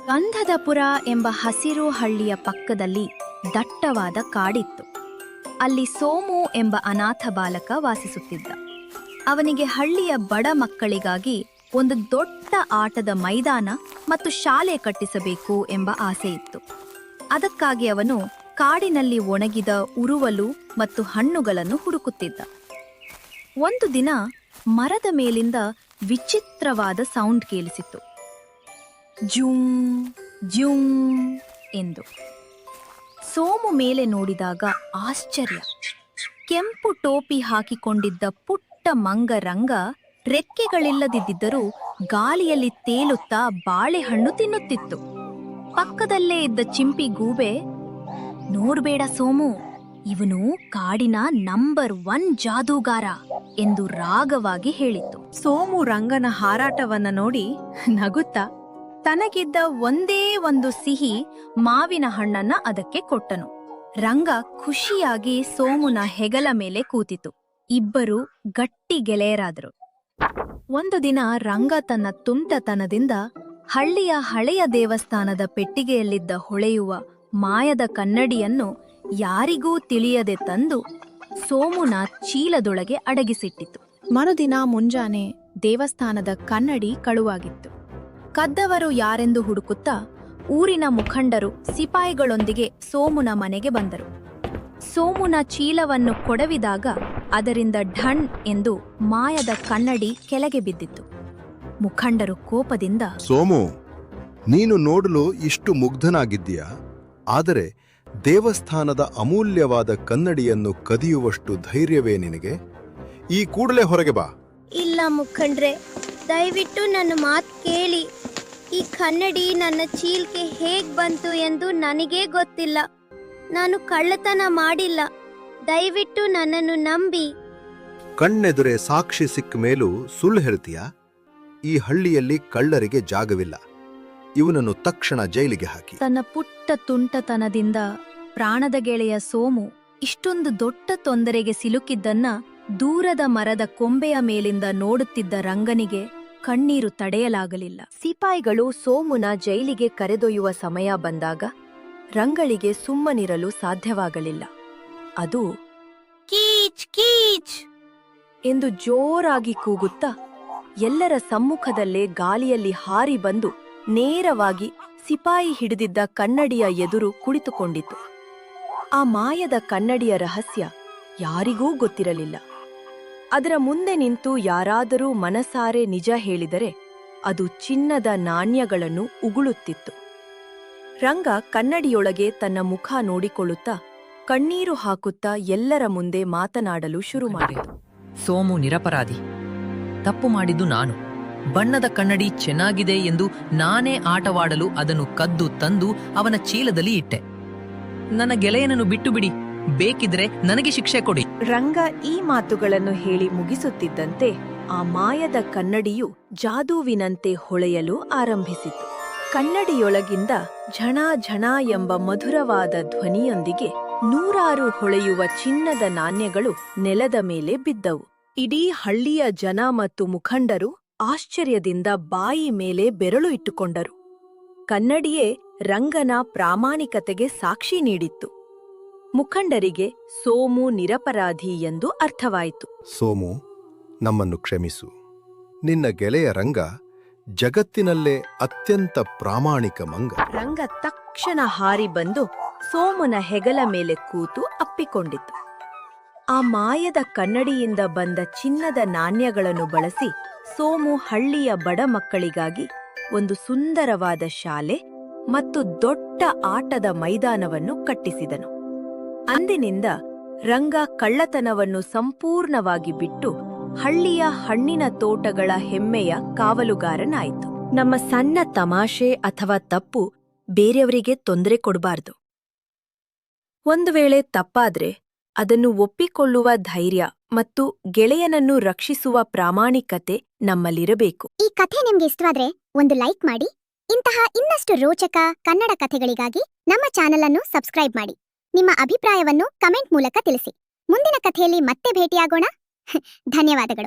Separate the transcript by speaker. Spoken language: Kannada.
Speaker 1: ಗಂಧದಪುರ ಎಂಬ ಹಸಿರು ಹಳ್ಳಿಯ ಪಕ್ಕದಲ್ಲಿ ದಟ್ಟವಾದ ಕಾಡಿತ್ತು. ಅಲ್ಲಿ ಸೋಮು ಎಂಬ ಅನಾಥ ಬಾಲಕ ವಾಸಿಸುತ್ತಿದ್ದ. ಅವನಿಗೆ ಹಳ್ಳಿಯ ಬಡ ಮಕ್ಕಳಿಗಾಗಿ ಒಂದು ದೊಡ್ಡ ಆಟದ ಮೈದಾನ ಮತ್ತು ಶಾಲೆ ಕಟ್ಟಿಸಬೇಕು ಎಂಬ ಆಸೆ ಇತ್ತು. ಅದಕ್ಕಾಗಿ ಅವನು ಕಾಡಿನಲ್ಲಿ ಒಣಗಿದ ಉರುವಲು ಮತ್ತು ಹಣ್ಣುಗಳನ್ನು ಹುಡುಕುತ್ತಿದ್ದ. ಒಂದು ದಿನ ಮರದ ಮೇಲಿಂದ ವಿಚಿತ್ರವಾದ ಸೌಂಡ್ ಕೇಳಿಸಿತು. ಜೂಂ ಜೂಂ ಎಂದು. ಸೋಮು ಮೇಲೆ ನೋಡಿದಾಗ ಆಶ್ಚರ್ಯ. ಕೆಂಪು ಟೋಪಿ ಹಾಕಿಕೊಂಡಿದ್ದ ಪುಟ್ಟ ಮಂಗರಂಗ ರೆಕ್ಕೆಗಳಿಲ್ಲದಿದ್ದರೂ ಗಾಳಿಯಲ್ಲಿ ತೇಲುತ್ತಾ ಬಾಳೆಹಣ್ಣು ತಿನ್ನುತ್ತಿತ್ತು. ಪಕ್ಕದಲ್ಲೇ ಇದ್ದ ಚಿಂಪಿ ಗೂಬೆ, ನೋಡ್ಬೇಡ ಸೋಮು, ಇವನು ಕಾಡಿನ ನಂಬರ್ 1 ಜಾದೂಗಾರ ಎಂದು ರಾಗವಾಗಿ ಹೇಳಿತ್ತು. ಸೋಮು ರಂಗನ ಹಾರಾಟವನ್ನ ನೋಡಿ ನಗುತ್ತಾ ತನಗಿದ್ದ ಒಂದೇ ಒಂದು ಸಿಹಿ ಮಾವಿನ ಹಣ್ಣನ್ನ ಅದಕ್ಕೆ ಕೊಟ್ಟನು. ರಂಗ ಖುಷಿಯಾಗಿ ಸೋಮುನ ಹೆಗಲ ಮೇಲೆ ಕೂತಿತು. ಇಬ್ಬರು ಗಟ್ಟಿ ಗೆಳೆಯರಾದರು. ಒಂದು ದಿನ ರಂಗ ತನ್ನ ತುಂಟತನದಿಂದ ಹಳ್ಳಿಯ ಹಳೆಯ ದೇವಸ್ಥಾನದ ಪೆಟ್ಟಿಗೆಯಲ್ಲಿದ್ದ ಹೊಳೆಯುವ ಮಾಯದ ಕನ್ನಡಿಯನ್ನು ಯಾರಿಗೂ ತಿಳಿಯದೆ ತಂದು ಸೋಮುನ ಚೀಲದೊಳಗೆ ಅಡಗಿಸಿಟ್ಟಿತು. ಮರುದಿನ ಮುಂಜಾನೆ ದೇವಸ್ಥಾನದ ಕನ್ನಡಿ ಕಳುವಾಗಿತ್ತು. ಕದ್ದವರು ಯಾರೆಂದು ಹುಡುಕುತ್ತಾ ಊರಿನ ಮುಖಂಡರು ಸಿಪಾಯಿಗಳೊಂದಿಗೆ ಸೋಮುನ ಮನೆಗೆ ಬಂದರು. ಸೋಮುನ ಚೀಲವನ್ನು ಕೊಡವಿದಾಗ ಅದರಿಂದ ಢಣ್ ಎಂದು ಮಾಯದ ಕನ್ನಡಿ ಕೆಳಗೆ ಬಿದ್ದಿತ್ತು. ಮುಖಂಡರು ಕೋಪದಿಂದ,
Speaker 2: ಸೋಮು, ನೀನು ನೋಡಲು ಇಷ್ಟು ಮುಗ್ಧನಾಗಿದ್ದೀಯಾ, ಆದರೆ ದೇವಸ್ಥಾನದ ಅಮೂಲ್ಯವಾದ ಕನ್ನಡಿಯನ್ನು ಕದಿಯುವಷ್ಟು ಧೈರ್ಯವೇ ನಿನಗೆ? ಈ ಕೂಡಲೇ ಹೊರಗೆ ಬಾ.
Speaker 3: ಇಲ್ಲ ಮುಖಂಡ್ರೆ, ದಯವಿಟ್ಟು ನನ್ನ ಮಾತು ಕೇಳಿ. ಈ ಕನ್ನಡಿ ನನ್ನ ಚೀಲ್ಗೆ ಹೇಗ್ ಬಂತು ಎಂದು ನನಗೇ ಗೊತ್ತಿಲ್ಲ. ನಾನು ಕಳ್ಳತನ ಮಾಡಿಲ್ಲ. ದಯವಿಟ್ಟು ನನ್ನನ್ನು ನಂಬಿ.
Speaker 2: ಕಣ್ಣೆದುರೆ ಸಾಕ್ಷಿ ಸಿಕ್ಕ ಮೇಲೂ ಸುಳ್ಳು ಹೇಳ್ತೀಯಾ? ಈ ಹಳ್ಳಿಯಲ್ಲಿ ಕಳ್ಳರಿಗೆ ಜಾಗವಿಲ್ಲ. ಇವನನ್ನು ತಕ್ಷಣ ಜೈಲಿಗೆ ಹಾಕಿ.
Speaker 1: ತನ್ನ ಪುಟ್ಟ ತುಂಟತನದಿಂದ ಪ್ರಾಣದ ಗೆಳೆಯ ಸೋಮು ಇಷ್ಟೊಂದು ದೊಡ್ಡ ತೊಂದರೆಗೆ ಸಿಲುಕಿದ್ದನ್ನ ದೂರದ ಮರದ ಕೊಂಬೆಯ ಮೇಲಿಂದ ನೋಡುತ್ತಿದ್ದ ರಂಗನಿಗೆ ಕಣ್ಣೀರು ತಡೆಯಲಾಗಲಿಲ್ಲ. ಸಿಪಾಯಿಗಳು ಸೋಮುನ ಜೈಲಿಗೆ ಕರೆದೊಯ್ಯುವ ಸಮಯ ಬಂದಾಗ ರಂಗಳಿಗೆ ಸುಮ್ಮನಿರಲು ಸಾಧ್ಯವಾಗಲಿಲ್ಲ. ಅದು
Speaker 3: ಕೀಚ್ ಕೀಚ್
Speaker 1: ಎಂದು ಜೋರಾಗಿ ಕೂಗುತ್ತಾ ಎಲ್ಲರ ಸಮ್ಮುಖದಲ್ಲೇ ಗಾಳಿಯಲ್ಲಿ ಹಾರಿ ಬಂದು ನೇರವಾಗಿ ಸಿಪಾಯಿ ಹಿಡಿದಿದ್ದ ಕನ್ನಡಿಯ ಎದುರು ಕುಳಿತುಕೊಂಡಿತು. ಆ ಮಾಯದ ಕನ್ನಡಿಯ ರಹಸ್ಯ ಯಾರಿಗೂ ಗೊತ್ತಿರಲಿಲ್ಲ. ಅದರ ಮುಂದೆ ನಿಂತು ಯಾರಾದರೂ ಮನಸಾರೆ ನಿಜ ಹೇಳಿದರೆ ಅದು ಚಿನ್ನದ ನಾಣ್ಯಗಳನ್ನು ಉಗುಳುತ್ತಿತ್ತು. ರಂಗ ಕನ್ನಡಿಯೊಳಗೆ ತನ್ನ ಮುಖ ನೋಡಿಕೊಳ್ಳುತ್ತಾ ಕಣ್ಣೀರು ಹಾಕುತ್ತಾ ಎಲ್ಲರ ಮುಂದೆ ಮಾತನಾಡಲು ಶುರು ಮಾಡಿತು.
Speaker 4: ಸೋಮು ನಿರಪರಾಧಿ. ತಪ್ಪು ಮಾಡಿದ್ದು ನಾನು. ಬಣ್ಣದ ಕನ್ನಡಿ ಚೆನ್ನಾಗಿದೆ ಎಂದು ನಾನೇ ಆಟವಾಡಲು ಅದನ್ನು ಕದ್ದು ತಂದು ಅವನ ಚೀಲದಲ್ಲಿ ಇಟ್ಟೆ. ನನ್ನ ಗೆಳೆಯನನ್ನು ಬಿಟ್ಟು ಬಿಡಿ, ಬೇಕಿದ್ರೆ ನನಗೆ ಶಿಕ್ಷೆ ಕೊಡಿ.
Speaker 1: ರಂಗ ಈ ಮಾತುಗಳನ್ನು ಹೇಳಿ ಮುಗಿಸುತ್ತಿದ್ದಂತೆ ಆ ಮಾಯದ ಕನ್ನಡಿಯು ಜಾದೂವಿನಂತೆ ಹೊಳೆಯಲು ಆರಂಭಿಸಿತು. ಕನ್ನಡಿಯೊಳಗಿಂದ ಝಣ ಝಣ ಎಂಬ ಮಧುರವಾದ ಧ್ವನಿಯೊಂದಿಗೆ 100 ಹೊಳೆಯುವ ಚಿನ್ನದ ನಾಣ್ಯಗಳು ನೆಲದ ಮೇಲೆ ಬಿದ್ದವು. ಇಡೀ ಹಳ್ಳಿಯ ಜನ ಮತ್ತು ಮುಖಂಡರು ಆಶ್ಚರ್ಯದಿಂದ ಬಾಯಿ ಮೇಲೆ ಬೆರಳು ಇಟ್ಟುಕೊಂಡರು. ಕನ್ನಡಿಯೇ ರಂಗನ ಪ್ರಾಮಾಣಿಕತೆಗೆ ಸಾಕ್ಷಿ ನೀಡಿತ್ತು. ಮುಖಂಡರಿಗೆ ಸೋಮು ನಿರಪರಾಧಿ ಎಂದು ಅರ್ಥವಾಯಿತು.
Speaker 2: ಸೋಮು, ನಮ್ಮನ್ನು ಕ್ಷಮಿಸು. ನಿನ್ನ ಗೆಳೆಯ ರಂಗ ಜಗತ್ತಿನಲ್ಲೇ ಅತ್ಯಂತ ಪ್ರಾಮಾಣಿಕ ಮಂಗ.
Speaker 1: ರಂಗ ತಕ್ಷಣ ಹಾರಿ ಬಂದು ಸೋಮುನ ಹೆಗಲ ಮೇಲೆ ಕೂತು ಅಪ್ಪಿಕೊಂಡಿತು. ಆ ಮಾಯದ ಕನ್ನಡಿಯಿಂದ ಬಂದ ಚಿನ್ನದ ನಾಣ್ಯಗಳನ್ನು ಬಳಸಿ ಸೋಮು ಹಳ್ಳಿಯ ಬಡ ಮಕ್ಕಳಿಗಾಗಿ ಒಂದು ಸುಂದರವಾದ ಶಾಲೆ ಮತ್ತು ದೊಡ್ಡ ಆಟದ ಮೈದಾನವನ್ನು ಕಟ್ಟಿಸಿದನು. ಅಂದಿನಿಂದ ರಂಗ ಕಳ್ಳತನವನ್ನು ಸಂಪೂರ್ಣವಾಗಿ ಬಿಟ್ಟು ಹಳ್ಳಿಯ ಹಣ್ಣಿನ ತೋಟಗಳ ಹೆಮ್ಮೆಯ ಕಾವಲುಗಾರನಾಯಿತು. ನಮ್ಮ ಸಣ್ಣ ತಮಾಷೆ ಅಥವಾ ತಪ್ಪು ಬೇರೆಯವರಿಗೆ ತೊಂದರೆ ಕೊಡಬಾರದು. ಒಂದು ವೇಳೆ ತಪ್ಪಾದ್ರೆ ಅದನ್ನು ಒಪ್ಪಿಕೊಳ್ಳುವ ಧೈರ್ಯ ಮತ್ತು ಗೆಳೆಯನನ್ನು ರಕ್ಷಿಸುವ ಪ್ರಾಮಾಣಿಕತೆ ನಮ್ಮಲ್ಲಿರಬೇಕು.
Speaker 5: ಈ ಕಥೆ ನಿಮ್ಗೆ ಇಷ್ಟವಾದ್ರೆ ಒಂದು ಲೈಕ್ ಮಾಡಿ. ಇಂತಹ ಇನ್ನಷ್ಟು ರೋಚಕ ಕನ್ನಡ ಕಥೆಗಳಿಗಾಗಿ ನಮ್ಮ ಚಾನೆಲ್ ಅನ್ನು ಸಬ್ಸ್ಕ್ರೈಬ್ ಮಾಡಿ. ನಿಮ್ಮ ಅಭಿಪ್ರಾಯವನ್ನು ಕಮೆಂಟ್ ಮೂಲಕ ತಿಳಿಸಿ. ಮುಂದಿನ ಕಥೆಯಲ್ಲಿ ಮತ್ತೆ ಭೇಟಿಯಾಗೋಣ. ಧನ್ಯವಾದಗಳು.